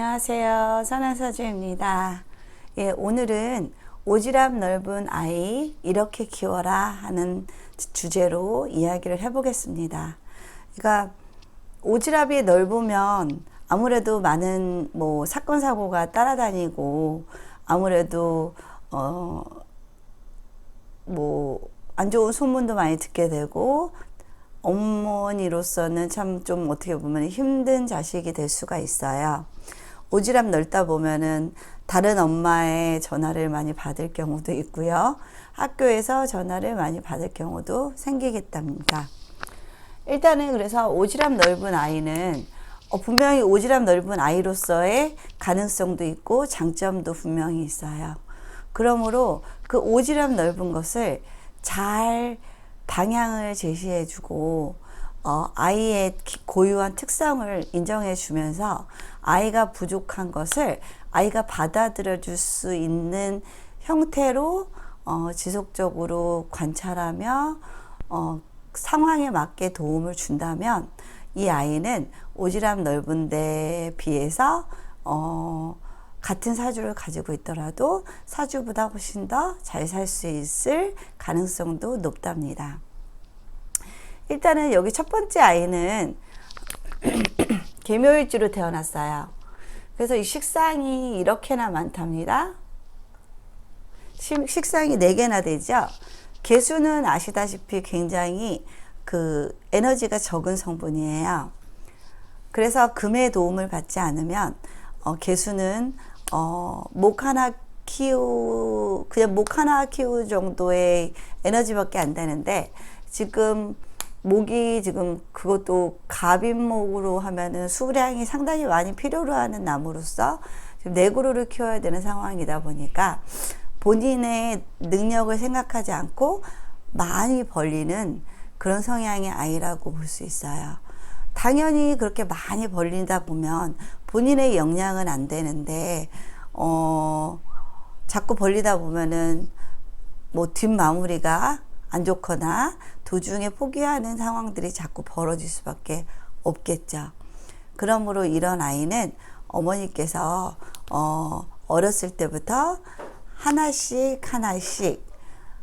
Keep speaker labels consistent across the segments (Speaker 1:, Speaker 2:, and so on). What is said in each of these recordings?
Speaker 1: 안녕하세요. 선한서주입니다. 예, 오늘은 오지랖 넓은 아이 이렇게 키워라 하는 주제로 이야기를 해보겠습니다. 그러니까 오지랖이 넓으면 아무래도 많은 사건 사고가 따라다니고 아무래도 안 좋은 소문도 많이 듣게 되고 어머니로서는 참 좀 어떻게 보면 힘든 자식이 될 수가 있어요. 오지랖 넓다 보면은 다른 엄마의 전화를 많이 받을 경우도 있고요. 학교에서 전화를 많이 받을 경우도 생기겠답니다. 일단은 그래서 오지랖 넓은 아이는 분명히 오지랖 넓은 아이로서의 가능성도 있고 장점도 분명히 있어요. 그러므로 그 오지랖 넓은 것을 잘 방향을 제시해 주고 아이의 고유한 특성을 인정해 주면서 아이가 부족한 것을 아이가 받아들여 줄 수 있는 형태로 지속적으로 관찰하며 상황에 맞게 도움을 준다면 이 아이는 오지랖 넓은 데에 비해서 같은 사주를 가지고 있더라도 사주보다 훨씬 더 잘 살 수 있을 가능성도 높답니다. 일단은 여기 첫 번째 아이는 계묘일주로 태어났어요. 그래서 이 식상이 이렇게나 많답니다. 식상이 4개나 되죠. 개수는 아시다시피 굉장히 그 에너지가 적은 성분이에요. 그래서 금의 도움을 받지 않으면 개수는 그냥 목 하나 키우 정도의 에너지밖에 안 되는데 지금 목이 지금 그것도 갑인목으로 하면은 수량이 상당히 많이 필요로 하는 나무로서 지금 4그루를 키워야 되는 상황이다 보니까 본인의 능력을 생각하지 않고 많이 벌리는 그런 성향의 아이라고 볼 수 있어요. 당연히 그렇게 많이 벌리다 보면 본인의 역량은 안 되는데 자꾸 벌리다 보면은 뒷마무리가 안 좋거나 도중에 포기하는 상황들이 자꾸 벌어질 수밖에 없겠죠. 그러므로 이런 아이는 어머니께서 어렸을 때부터 하나씩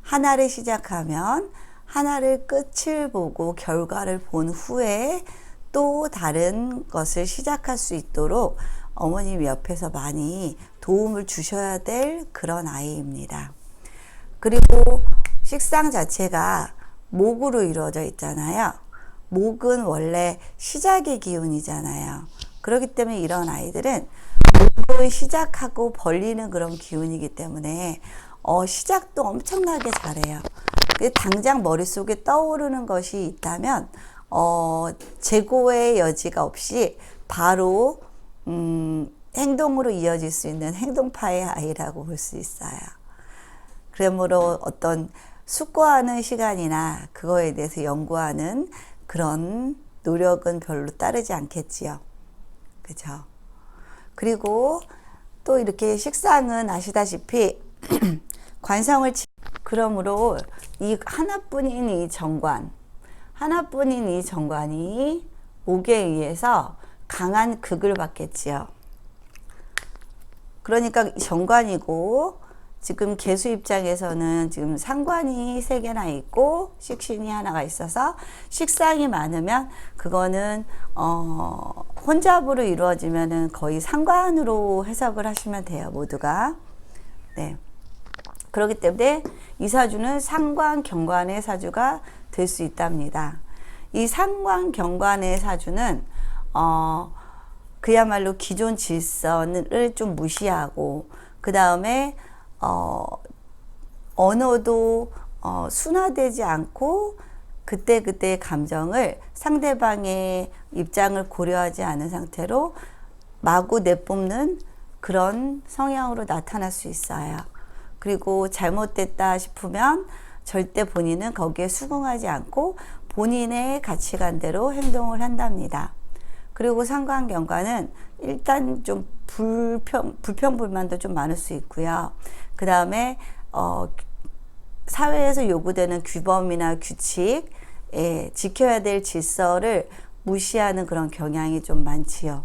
Speaker 1: 하나를 시작하면 하나를 끝을 보고 결과를 본 후에 또 다른 것을 시작할 수 있도록 어머님 옆에서 많이 도움을 주셔야 될 그런 아이입니다. 그리고 식상 자체가 목으로 이루어져 있잖아요. 목은 원래 시작의 기운이잖아요. 그렇기 때문에 이런 아이들은 목을 시작하고 벌리는 그런 기운이기 때문에 시작도 엄청나게 잘해요. 당장 머릿속에 떠오르는 것이 있다면 재고의 여지가 없이 바로 행동으로 이어질 수 있는 행동파의 아이라고 볼 수 있어요. 그러므로 어떤 숙고하는 시간이나 그거에 대해서 연구하는 그런 노력은 별로 따르지 않겠지요. 그죠? 그리고 또 이렇게 식상은 아시다시피 관성을 그러므로 이 하나뿐인 이 정관이 목에 의해서 강한 극을 받겠지요. 그러니까 정관이고 지금 개수 입장에서는 지금 상관이 3개나 있고 식신이 하나가 있어서 식상이 많으면 그거는 혼잡으로 이루어지면은 거의 상관으로 해석을 하시면 돼요. 모두가. 네. 그렇기 때문에 이 사주는 상관 경관의 사주가 될 수 있답니다. 이 상관 경관의 사주는 그야말로 기존 질서를 좀 무시하고 그 다음에 언어도 순화되지 않고 그때그때의 감정을 상대방의 입장을 고려하지 않은 상태로 마구 내뿜는 그런 성향으로 나타날 수 있어요. 그리고 잘못됐다 싶으면 절대 본인은 거기에 수긍하지 않고 본인의 가치관대로 행동을 한답니다. 그리고 상관경관은 일단 좀 불평불만도 좀 많을 수 있고요. 그 다음에 사회에서 요구되는 규범이나 규칙, 지켜야 될 질서를 무시하는 그런 경향이 좀 많지요.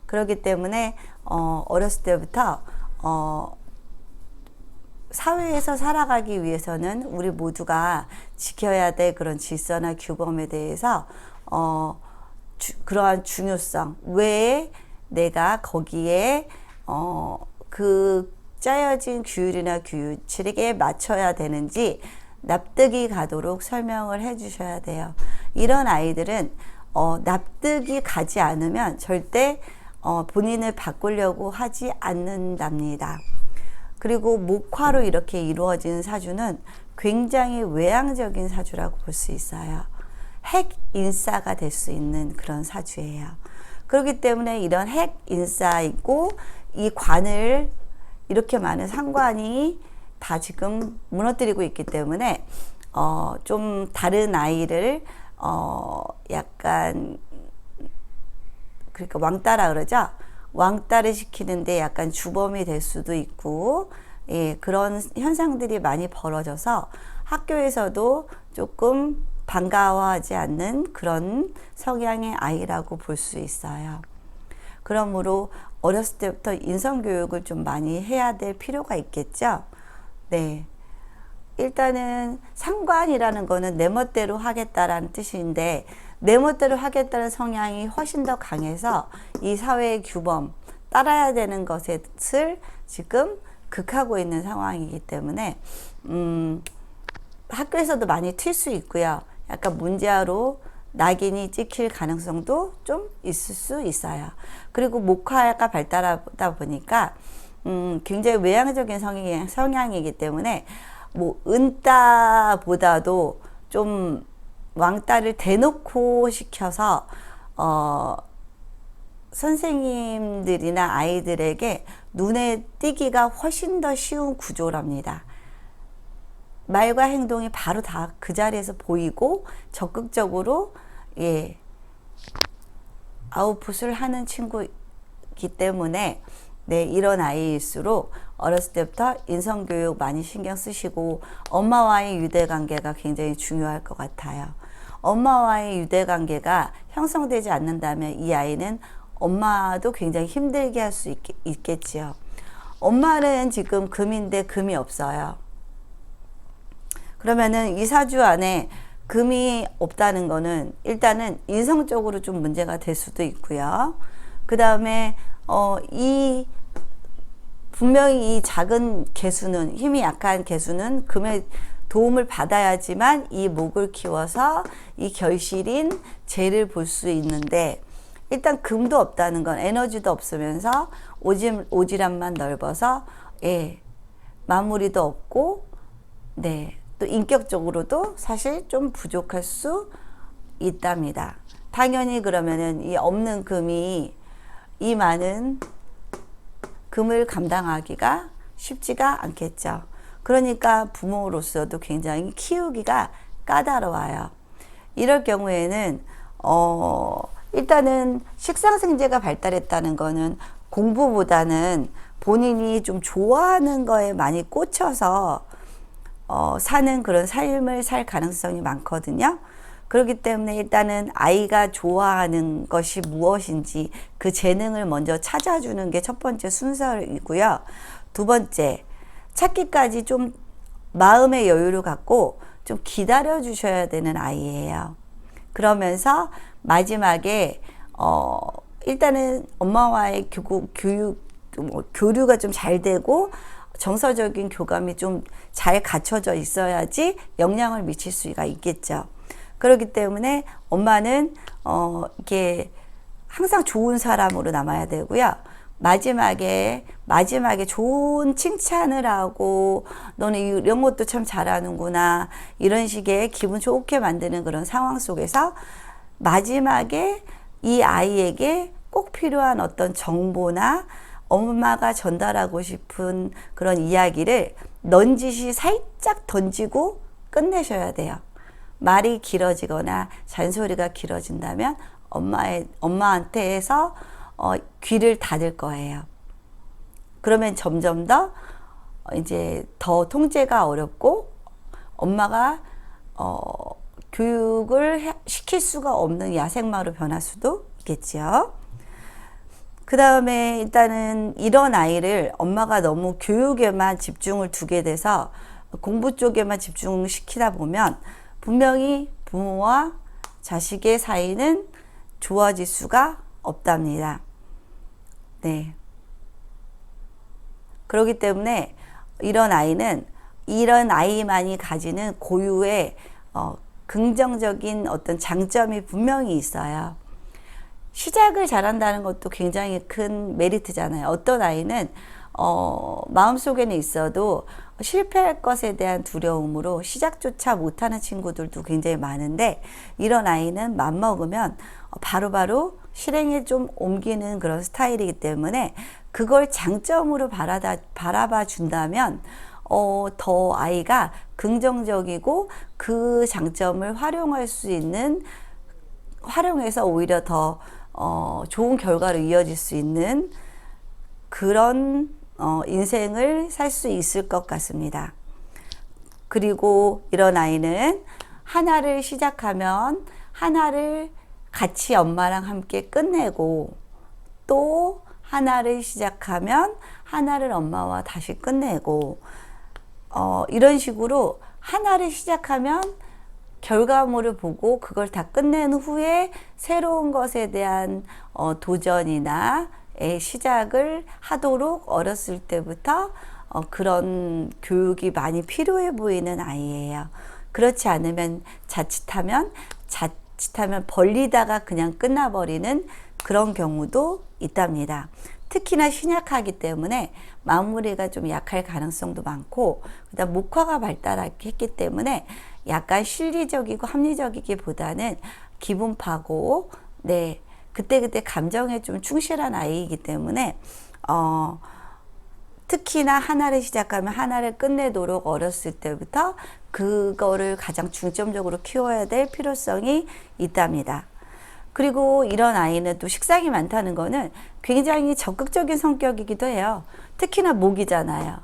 Speaker 1: 그렇기 때문에 어렸을 때부터 사회에서 살아가기 위해서는 우리 모두가 지켜야 될 그런 질서나 규범에 대해서 그러한 중요성, 왜 내가 거기에 그 짜여진 규율이나 규칙에 맞춰야 되는지 납득이 가도록 설명을 해 주셔야 돼요. 이런 아이들은 납득이 가지 않으면 절대 본인을 바꾸려고 하지 않는답니다. 그리고 목화로 이렇게 이루어진 사주는 굉장히 외향적인 사주라고 볼 수 있어요. 핵인싸가 될 수 있는 그런 사주예요. 그렇기 때문에 이런 핵인싸이고 이 관을 이렇게 많은 상관이 다 지금 무너뜨리고 있기 때문에 좀 다른 아이를 약간 그러니까 왕따라 그러죠. 왕따를 시키는데 약간 주범이 될 수도 있고, 예, 그런 현상들이 많이 벌어져서 학교에서도 조금 반가워하지 않는 그런 성향의 아이라고 볼 수 있어요. 그러므로 어렸을 때부터 인성교육을 좀 많이 해야 될 필요가 있겠죠. 네. 일단은 상관이라는 거는 내 멋대로 하겠다라는 뜻인데, 내 멋대로 하겠다는 성향이 훨씬 더 강해서 이 사회의 규범, 따라야 되는 것을 지금 극하고 있는 상황이기 때문에 학교에서도 많이 튈 수 있고요. 약간 문제아로 낙인이 찍힐 가능성도 좀 있을 수 있어요. 그리고 목화가 발달하다 보니까 굉장히 외향적인 성향이기 때문에 뭐 은따보다도 좀 왕따를 대놓고 시켜서 선생님들이나 아이들에게 눈에 띄기가 훨씬 더 쉬운 구조랍니다. 말과 행동이 바로 다 그 자리에서 보이고 적극적으로 아웃풋을 하는 친구이기 때문에 네, 이런 아이일수록 어렸을 때부터 인성교육 많이 신경 쓰시고 엄마와의 유대관계가 굉장히 중요할 것 같아요. 엄마와의 유대관계가 형성되지 않는다면 이 아이는 엄마도 굉장히 힘들게 할 수 있겠지요. 엄마는 지금 금인데 금이 없어요. 그러면은 이 사주 안에 금이 없다는 거는 일단은 인성적으로 좀 문제가 될 수도 있고요. 그 다음에 분명히 이 작은 개수는, 힘이 약한 개수는 금의 도움을 받아야지만 이 목을 키워서 이 결실인 재를 볼 수 있는데, 일단 금도 없다는 건 에너지도 없으면서 오지랖만 넓어서 마무리도 없고, 네, 또 인격적으로도 사실 좀 부족할 수 있답니다. 당연히 그러면은 이 없는 금이 이 많은 금을 감당하기가 쉽지가 않겠죠. 그러니까 부모로서도 굉장히 키우기가 까다로워요. 이럴 경우에는 일단은 식상생제가 발달했다는 거는 공부보다는 본인이 좀 좋아하는 거에 많이 꽂혀서 사는 그런 삶을 살 가능성이 많거든요. 그렇기 때문에 일단은 아이가 좋아하는 것이 무엇인지 그 재능을 먼저 찾아주는 게 첫 번째 순서이고요. 두 번째, 찾기까지 좀 마음의 여유를 갖고 좀 기다려 주셔야 되는 아이예요. 그러면서 마지막에 일단은 엄마와의 교류가 좀 잘 되고 정서적인 교감이 좀 잘 갖춰져 있어야지 영향을 미칠 수가 있겠죠. 그렇기 때문에 엄마는 이렇게 항상 좋은 사람으로 남아야 되고요. 마지막에 좋은 칭찬을 하고 너는 이런 것도 참 잘하는구나, 이런 식의 기분 좋게 만드는 그런 상황 속에서 마지막에 이 아이에게 꼭 필요한 어떤 정보나 엄마가 전달하고 싶은 그런 이야기를 넌지시 살짝 던지고 끝내셔야 돼요. 말이 길어지거나 잔소리가 길어진다면 엄마한테서 귀를 닫을 거예요. 그러면 점점 더 이제 더 통제가 어렵고 엄마가 교육을 시킬 수가 없는 야생마로 변할 수도 있겠지요. 그 다음에 일단은 이런 아이를 엄마가 너무 교육에만 집중을 두게 돼서 공부 쪽에만 집중시키다 보면 분명히 부모와 자식의 사이는 좋아질 수가 없답니다. 네. 그렇기 때문에 이런 아이만이 가지는 고유의 긍정적인 어떤 장점이 분명히 있어요. 시작을 잘한다는 것도 굉장히 큰 메리트잖아요. 어떤 아이는 마음속에는 있어도 실패할 것에 대한 두려움으로 시작조차 못하는 친구들도 굉장히 많은데, 이런 아이는 맘먹으면 바로바로 실행에 좀 옮기는 그런 스타일이기 때문에 그걸 장점으로 바라봐 준다면 더 아이가 긍정적이고 그 장점을 활용해서 오히려 더 좋은 결과로 이어질 수 있는 그런 인생을 살 수 있을 것 같습니다. 그리고 이런 아이는 하나를 시작하면 하나를 같이 엄마랑 함께 끝내고, 또 하나를 시작하면 하나를 엄마와 다시 끝내고, 이런 식으로 하나를 시작하면 결과물을 보고 그걸 다 끝낸 후에 새로운 것에 대한 도전이나 시작을 하도록 어렸을 때부터 그런 교육이 많이 필요해 보이는 아이예요. 그렇지 않으면 자칫하면 벌리다가 그냥 끝나버리는 그런 경우도 있답니다. 특히나 신약하기 때문에 마무리가 좀 약할 가능성도 많고, 그다음 목화가 발달했기 때문에 약간 실리적이고 합리적이기보다는 기분파고, 네, 그때그때 감정에 좀 충실한 아이이기 때문에 특히나 하나를 시작하면 하나를 끝내도록 어렸을 때부터 그거를 가장 중점적으로 키워야 될 필요성이 있답니다. 그리고 이런 아이는 또 식상이 많다는 거는 굉장히 적극적인 성격이기도 해요. 특히나 목이잖아요.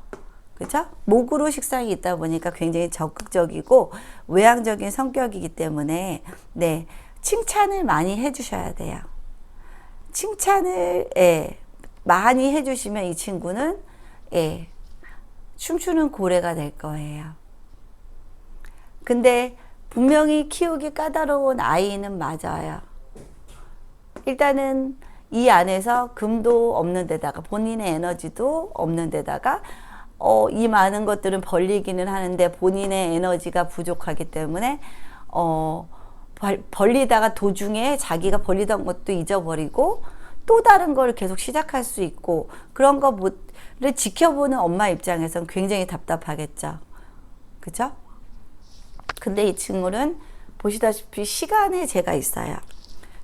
Speaker 1: 그렇죠? 목으로 식상이 있다 보니까 굉장히 적극적이고 외향적인 성격이기 때문에, 네, 칭찬을 많이 해주셔야 돼요. 칭찬을 많이 해주시면 이 친구는 춤추는 고래가 될 거예요. 근데 분명히 키우기 까다로운 아이는 맞아요. 일단은 이 안에서 금도 없는 데다가 본인의 에너지도 없는 데다가 이 많은 것들은 벌리기는 하는데 본인의 에너지가 부족하기 때문에 벌리다가 도중에 자기가 벌리던 것도 잊어버리고 또 다른 걸 계속 시작할 수 있고, 그런 거를 지켜보는 엄마 입장에서는 굉장히 답답하겠죠. 그죠? 근데 이 친구는 보시다시피 시간의 제가 있어요.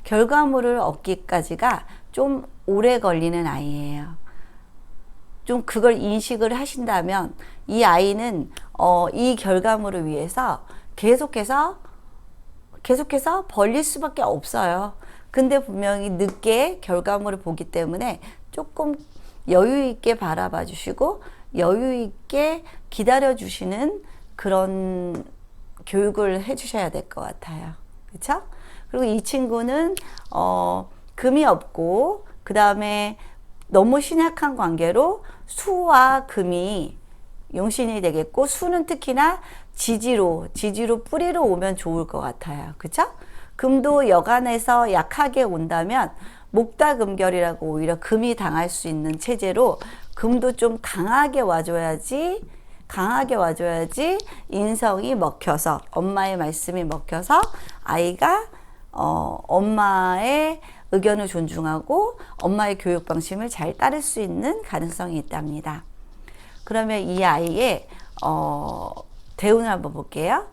Speaker 1: 결과물을 얻기까지가 좀 오래 걸리는 아이예요. 좀 그걸 인식을 하신다면 이 아이는 이 결과물을 위해서 계속해서 벌릴 수밖에 없어요. 근데 분명히 늦게 결과물을 보기 때문에 조금 여유 있게 바라봐 주시고 여유 있게 기다려 주시는 그런 교육을 해 주셔야 될 것 같아요. 그렇죠? 그리고 이 친구는 금이 없고, 그 다음에 너무 신약한 관계로 수와 금이 용신이 되겠고, 수는 특히나 지지로 뿌리로 오면 좋을 것 같아요. 그쵸? 금도 여간에서 약하게 온다면 목다금결이라고 오히려 금이 당할 수 있는 체제로 금도 좀 강하게 와줘야지 인성이 먹혀서, 엄마의 말씀이 먹혀서 아이가 엄마의 의견을 존중하고 엄마의 교육 방침을 잘 따를 수 있는 가능성이 있답니다. 그러면 이 아이의 대운을 한번 볼게요.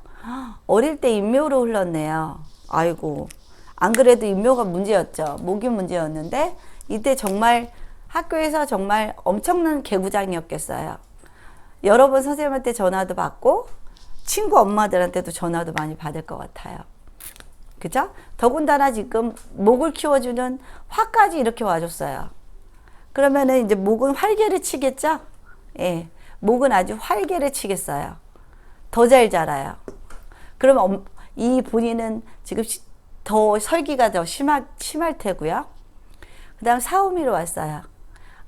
Speaker 1: 어릴 때 인묘로 흘렀네요. 아이고, 안 그래도 인묘가 문제였죠. 목이 문제였는데 이때 정말 학교에서 정말 엄청난 개구장이었겠어요. 여러 번 선생님한테 전화도 받고 친구 엄마들한테도 전화도 많이 받을 것 같아요. 그죠? 더군다나 지금 목을 키워주는 화까지 이렇게 와줬어요. 그러면은 이제 목은 활개를 치겠죠? 예. 목은 아주 활개를 치겠어요. 더 잘 자라요. 그러면 이 본인은 지금 더 설기가 더 심할 테고요. 그 다음 사오미로 왔어요.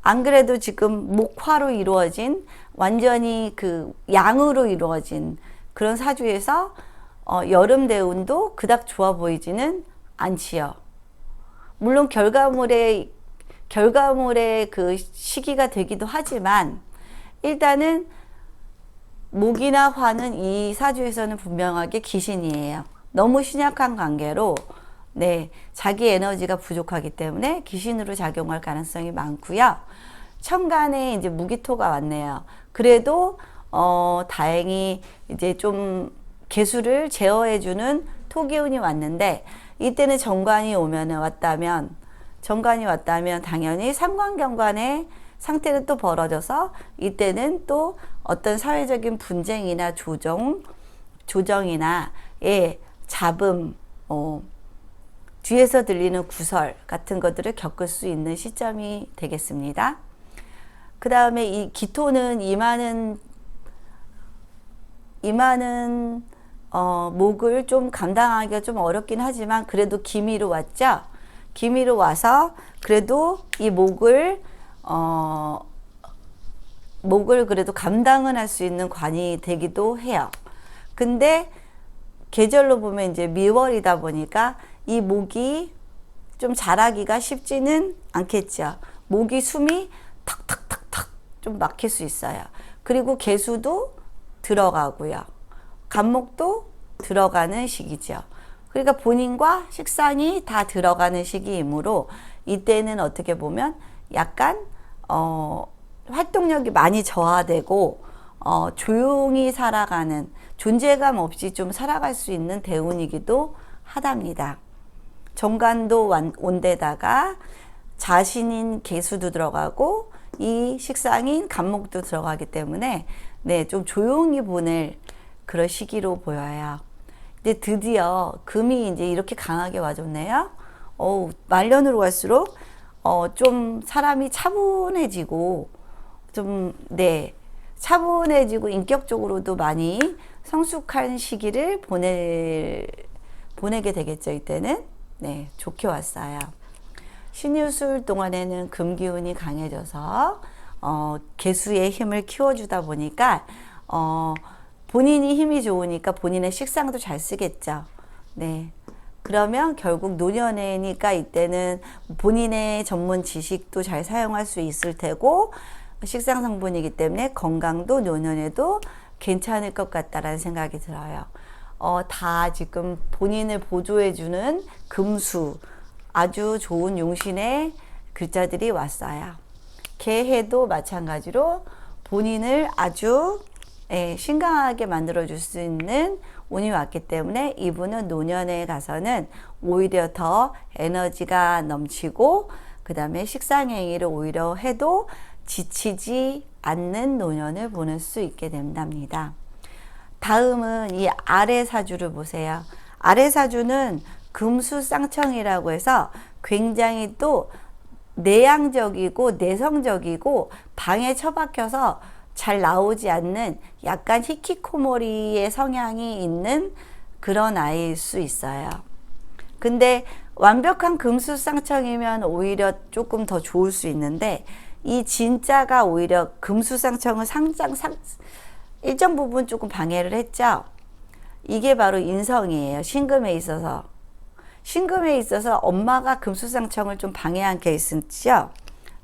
Speaker 1: 안 그래도 지금 목화로 이루어진 완전히 그 양으로 이루어진 그런 사주에서 여름 대운도 그닥 좋아 보이지는 않지요. 물론 결과물의 그 시기가 되기도 하지만 일단은 목이나 화는 이 사주에서는 분명하게 기신이에요. 너무 신약한 관계로 네, 자기 에너지가 부족하기 때문에 기신으로 작용할 가능성이 많고요. 천간에 이제 무기토가 왔네요. 그래도 다행히 이제 좀 개수를 제어해주는 토기운이 왔는데 이때는 정관이 왔다면 당연히 삼관경관의 상태는 또 벌어져서 이때는 또 어떤 사회적인 분쟁이나 조정이나 잡음, 뒤에서 들리는 구설 같은 것들을 겪을 수 있는 시점이 되겠습니다. 그 다음에 이 기토는 이마는 목을 좀 감당하기가 좀 어렵긴 하지만 그래도 기미로 왔죠. 기미로 와서 그래도 이 목을 그래도 감당은 할 수 있는 관이 되기도 해요. 근데 계절로 보면 이제 미월이다 보니까 이 목이 좀 자라기가 쉽지는 않겠죠. 목이 숨이 턱턱턱턱 좀 막힐 수 있어요. 그리고 개수도 들어가고요. 간목도 들어가는 시기죠. 그러니까 본인과 식상이 다 들어가는 시기이므로 이때는 어떻게 보면 약간 활동력이 많이 저하되고 조용히 살아가는 존재감 없이 좀 살아갈 수 있는 대운이기도 하답니다. 정관도 온데다가 자신인 개수도 들어가고 이 식상인 간목도 들어가기 때문에 네, 좀 조용히 보낼 그런 시기로 보여요. 근데 드디어 금이 이제 이렇게 강하게 와줬네요. 말년으로 갈수록 좀 사람이 차분해지고 차분해지고 인격적으로도 많이 성숙한 시기를 보내게 되겠죠. 이때는 네, 좋게 왔어요. 신유술 동안에는 금기운이 강해져서 개수의 힘을 키워주다 보니까 본인이 힘이 좋으니까 본인의 식상도 잘 쓰겠죠. 네. 그러면 결국 노년이니까 이때는 본인의 전문 지식도 잘 사용할 수 있을 테고 식상 성분이기 때문에 건강도 노년에도 괜찮을 것 같다라는 생각이 들어요. 다 지금 본인을 보조해주는 금수, 아주 좋은 용신의 글자들이 왔어요. 개해도 마찬가지로 본인을 아주 신강하게 만들어줄 수 있는 운이 왔기 때문에 이분은 노년에 가서는 오히려 더 에너지가 넘치고 그 다음에 식상행위를 오히려 해도 지치지 않는 노년을 보낼 수 있게 된답니다. 다음은 이 아래 사주를 보세요. 아래 사주는 금수쌍청이라고 해서 굉장히 또 내향적이고 내성적이고 방에 처박혀서 잘 나오지 않는 약간 히키코모리의 성향이 있는 그런 아이일 수 있어요. 근데 완벽한 금수쌍청이면 오히려 조금 더 좋을 수 있는데 이 진짜가 오히려 금수쌍청을 일정 부분 조금 방해를 했죠. 이게 바로 인성이에요. 신금에 있어서 엄마가 금수쌍청을 좀 방해한 케이스죠.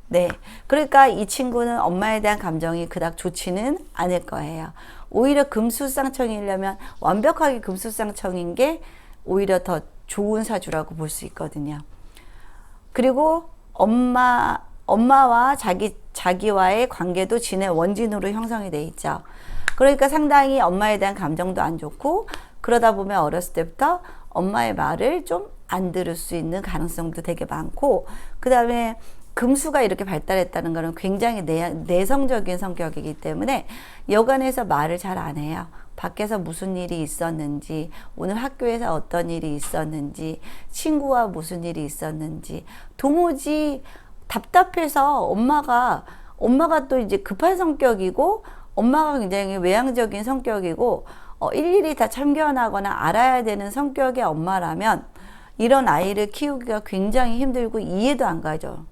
Speaker 1: 네. 그러니까 이 친구는 엄마에 대한 감정이 그닥 좋지는 않을 거예요. 오히려 금수쌍청이려면 완벽하게 금수쌍청인 게 오히려 더 좋은 사주라고 볼 수 있거든요. 그리고 엄마와 자기와의 관계도 진의 원진으로 형성이 돼 있죠. 그러니까 상당히 엄마에 대한 감정도 안 좋고 그러다 보면 어렸을 때부터 엄마의 말을 좀 안 들을 수 있는 가능성도 되게 많고 그 다음에 금수가 이렇게 발달했다는 것은 굉장히 내성적인 성격이기 때문에 여간에서 말을 잘 안 해요. 밖에서 무슨 일이 있었는지, 오늘 학교에서 어떤 일이 있었는지, 친구와 무슨 일이 있었는지 도무지 답답해서 엄마가 또 이제 급한 성격이고 엄마가 굉장히 외향적인 성격이고 일일이 다 참견하거나 알아야 되는 성격의 엄마라면 이런 아이를 키우기가 굉장히 힘들고 이해도 안 가죠.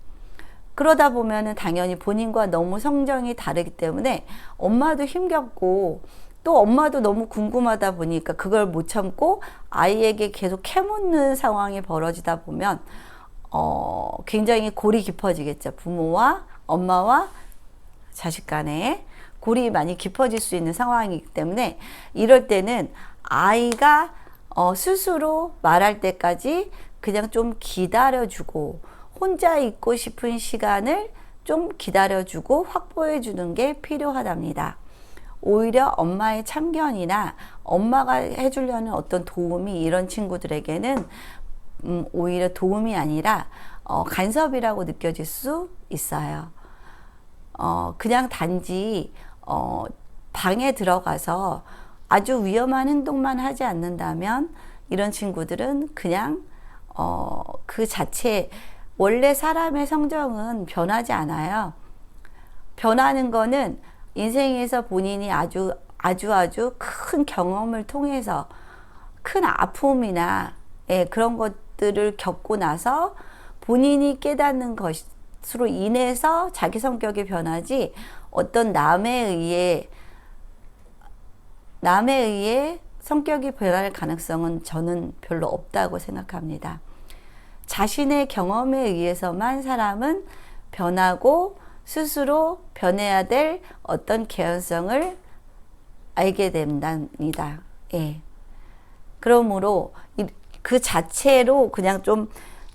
Speaker 1: 그러다 보면은 당연히 본인과 너무 성정이 다르기 때문에 엄마도 힘겹고 또 엄마도 너무 궁금하다 보니까 그걸 못 참고 아이에게 계속 캐묻는 상황이 벌어지다 보면 굉장히 골이 깊어지겠죠. 부모와 엄마와 자식 간에 골이 많이 깊어질 수 있는 상황이기 때문에 이럴 때는 아이가 스스로 말할 때까지 그냥 좀 기다려주고 혼자 있고 싶은 시간을 좀 기다려주고 확보해 주는 게 필요하답니다. 오히려 엄마의 참견이나 엄마가 해주려는 어떤 도움이 이런 친구들에게는 오히려 도움이 아니라 간섭이라고 느껴질 수 있어요. 그냥 단지 방에 들어가서 아주 위험한 행동만 하지 않는다면 이런 친구들은 그냥 그 자체 원래 사람의 성정은 변하지 않아요. 변하는 거는 인생에서 본인이 아주 큰 경험을 통해서 큰 아픔이나 그런 것들을 겪고 나서 본인이 깨닫는 것으로 인해서 자기 성격이 변하지 어떤 남에 의해 성격이 변할 가능성은 저는 별로 없다고 생각합니다. 자신의 경험에 의해서만 사람은 변하고 스스로 변해야 될 어떤 개연성을 알게 된답니다. 예. 그러므로 그 자체로 그냥 좀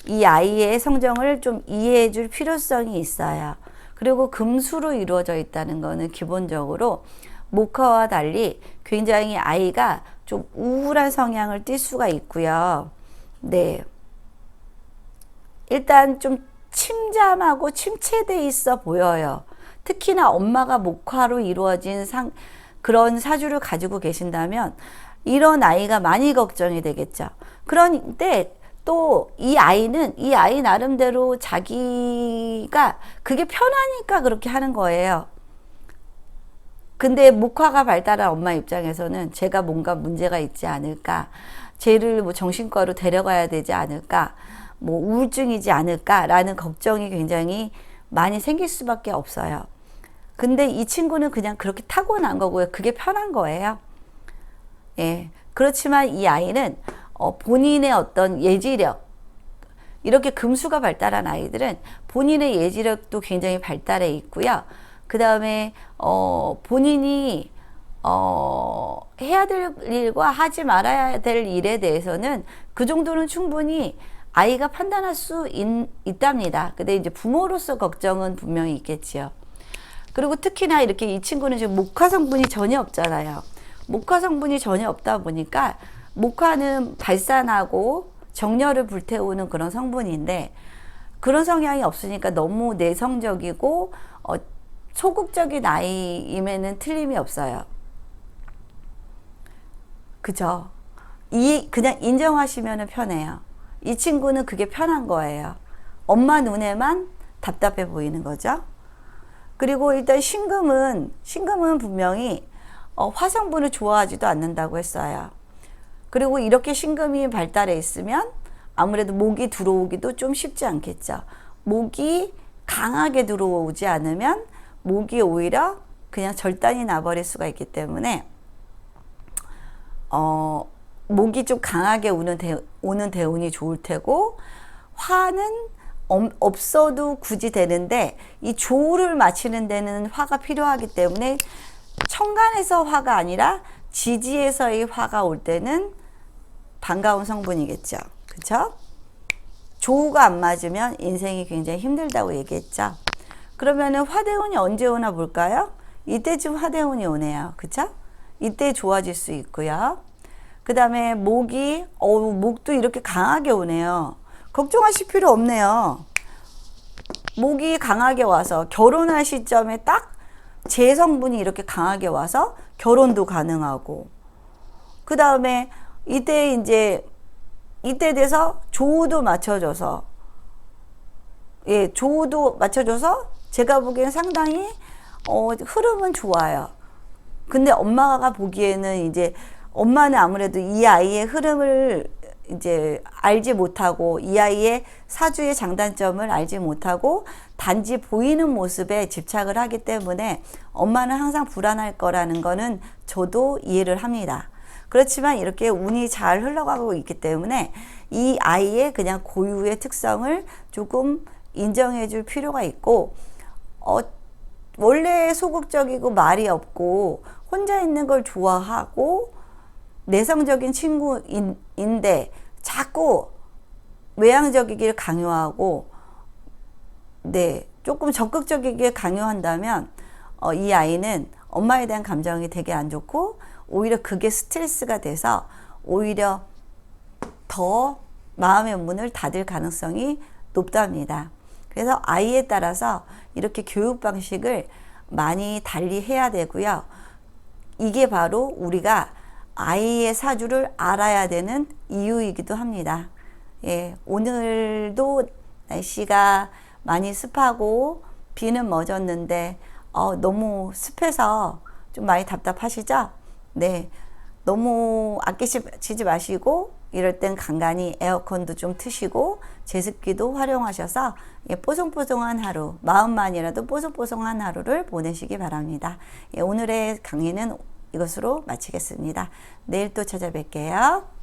Speaker 1: 이 아이의 성정을 좀 이해해 줄 필요성이 있어요. 그리고 금수로 이루어져 있다는 것은 기본적으로 목화와 달리 굉장히 아이가 좀 우울한 성향을 띌 수가 있고요. 네. 일단 좀 침잠하고 침체돼 있어 보여요. 특히나 엄마가 목화로 이루어진 그런 사주를 가지고 계신다면 이런 아이가 많이 걱정이 되겠죠. 그런데 또 이 아이 나름대로 자기가 그게 편하니까 그렇게 하는 거예요. 근데 목화가 발달한 엄마 입장에서는 제가 뭔가 문제가 있지 않을까, 쟤를 뭐 정신과로 데려가야 되지 않을까, 뭐 우울증이지 않을까라는 걱정이 굉장히 많이 생길 수밖에 없어요. 근데 이 친구는 그냥 그렇게 타고난 거고요. 그게 편한 거예요. 예. 그렇지만 이 아이는 본인의 어떤 예지력, 이렇게 금수가 발달한 아이들은 본인의 예지력도 굉장히 발달해 있고요. 그 다음에 본인이 해야 될 일과 하지 말아야 될 일에 대해서는 그 정도는 충분히 아이가 판단할 수 있답니다. 근데 이제 부모로서 걱정은 분명히 있겠지요. 그리고 특히나 이렇게 이 친구는 지금 목화 성분이 전혀 없잖아요. 목화 성분이 전혀 없다 보니까 목화는 발산하고 정열을 불태우는 그런 성분인데 그런 성향이 없으니까 너무 내성적이고 소극적인 아이임에는 틀림이 없어요. 그죠? 그냥 인정하시면 편해요. 이 친구는 그게 편한 거예요. 엄마 눈에만 답답해 보이는 거죠. 그리고 일단 신금은 분명히 화성분을 좋아하지도 않는다고 했어요. 그리고 이렇게 신금이 발달해 있으면 아무래도 목이 들어오기도 좀 쉽지 않겠죠. 목이 강하게 들어오지 않으면 목이 오히려 그냥 절단이 나버릴 수가 있기 때문에 목이 좀 강하게 오는 대운이 좋을 테고, 화는 없어도 굳이 되는데 이 조를 맞추는 데는 화가 필요하기 때문에 천간에서 화가 아니라 지지에서의 화가 올 때는 반가운 성분이겠죠. 그쵸? 조우가 안 맞으면 인생이 굉장히 힘들다고 얘기했죠. 그러면은 화대운이 언제 오나 볼까요? 이때쯤 화대운이 오네요. 그쵸? 이때 좋아질 수 있고요. 그 다음에 목도 이렇게 강하게 오네요. 걱정하실 필요 없네요. 목이 강하게 와서 결혼할 시점에 딱 제 성분이 이렇게 강하게 와서 결혼도 가능하고, 그 다음에 이때 돼서 조우도 맞춰줘서, 조우도 맞춰줘서 제가 보기엔 상당히 흐름은 좋아요. 근데 엄마가 보기에는 엄마는 아무래도 이 아이의 흐름을 이제 알지 못하고 이 아이의 사주의 장단점을 알지 못하고 단지 보이는 모습에 집착을 하기 때문에 엄마는 항상 불안할 거라는 거는 저도 이해를 합니다. 그렇지만 이렇게 운이 잘 흘러가고 있기 때문에 이 아이의 그냥 고유의 특성을 조금 인정해 줄 필요가 있고, 원래 소극적이고 말이 없고 혼자 있는 걸 좋아하고 내성적인 친구인데 자꾸 외향적이길 강요하고, 네, 조금 적극적이길 강요한다면 이 아이는 엄마에 대한 감정이 되게 안 좋고 오히려 그게 스트레스가 돼서 오히려 더 마음의 문을 닫을 가능성이 높답니다. 그래서 아이에 따라서 이렇게 교육 방식을 많이 달리 해야 되고요. 이게 바로 우리가 아이의 사주를 알아야 되는 이유이기도 합니다. 예, 오늘도 날씨가 많이 습하고 비는 멎었는데 너무 습해서 좀 많이 답답하시죠? 네, 너무 아끼시지 마시고 이럴 땐 간간히 에어컨도 좀 트시고 제습기도 활용하셔서 뽀송뽀송한 하루, 마음만이라도 뽀송뽀송한 하루를 보내시기 바랍니다. 오늘의 강의는 이것으로 마치겠습니다. 내일 또 찾아뵐게요.